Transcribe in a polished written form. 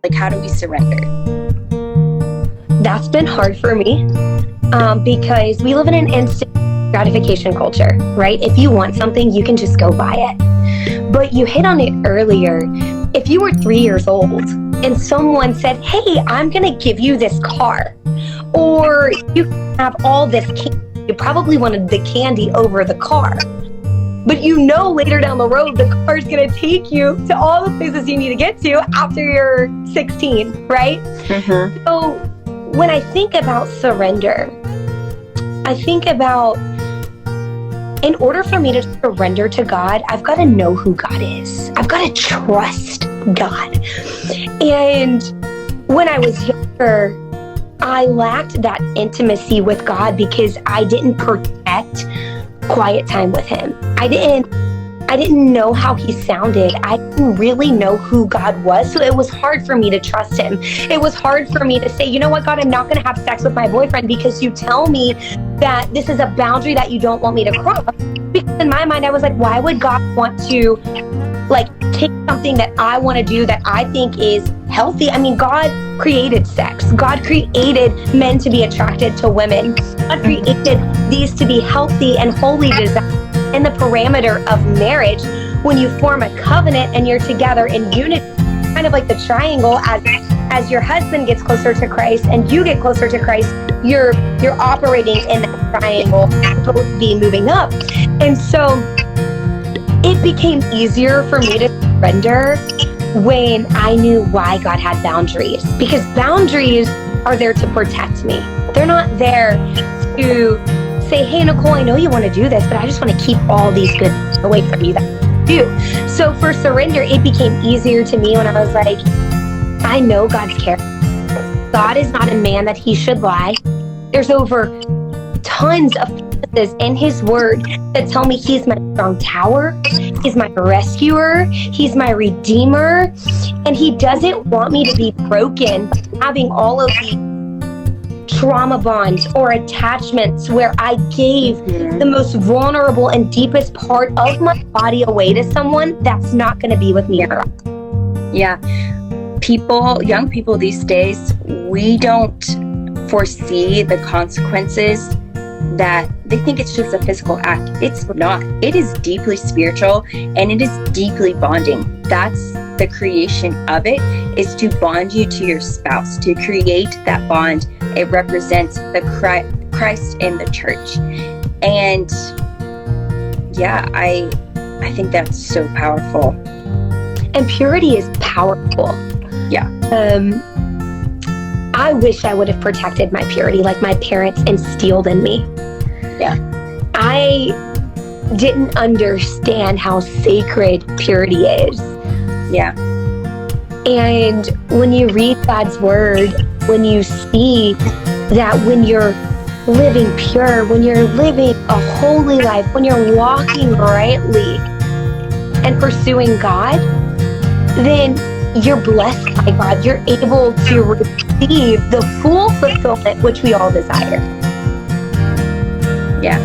Like, how do we surrender? That's been hard for me because we live in an instant gratification culture, right? If you want something, you can just go buy it. But you hit on it earlier. If you were 3 years old and someone said, hey, I'm going to give you this car, or you have all this candy, you probably wanted the candy over the car. But you know later down the road, the car is going to take you to all the places you need to get to after you're 16, right? Mm-hmm. So when I think about surrender, I think about, in order for me to surrender to God, I've got to know who God is. I've got to trust God. And when I was younger, I lacked that intimacy with God because I didn't protect quiet time with him. I didn't know how he sounded. I didn't really know who God was. So it was hard for me to trust him. It was hard for me to say, you know what, God, I'm not going to have sex with my boyfriend because you tell me that this is a boundary that you don't want me to cross. Because in my mind, I was like, why would God want to take something that I want to do that I think is healthy? I mean, God created sex. God created men to be attracted to women. God created these to be healthy and holy desires in the parameter of marriage. When you form a covenant and you're together in unity, kind of like the triangle, as your husband gets closer to Christ and you get closer to Christ, you're operating in that triangle, both be moving up. And so it became easier for me to surrender when I knew why God had boundaries, because boundaries are there to protect me. They're not there to say, hey, Nicole, I know you want to do this, but I just want to keep all these good things away from you that you do. So for surrender, it became easier to me when I was like, I know God's character. God is not a man that he should lie. There's over tons of promises in his word that tell me he's my strong tower, he's my rescuer, he's my redeemer, and he doesn't want me to be broken, having all of these trauma bonds or attachments where I gave the most vulnerable and deepest part of my body away to someone that's not going to be with me forever. Yeah. Young people these days, we don't foresee the consequences that they think it's just a physical act. It's not. It is deeply spiritual and it is deeply bonding. That's the creation of it, is to bond you to your spouse, to create that bond. It represents the Christ in the church. And yeah, I think that's so powerful. And purity is powerful. Yeah. I wish I would have protected my purity like my parents instilled in me. Yeah. I didn't understand how sacred purity is. Yeah. And when you read God's word, when you see that when you're living pure, when you're living a holy life, when you're walking rightly and pursuing God, then you're blessed by God. You're able to receive the full fulfillment which we all desire. Yeah.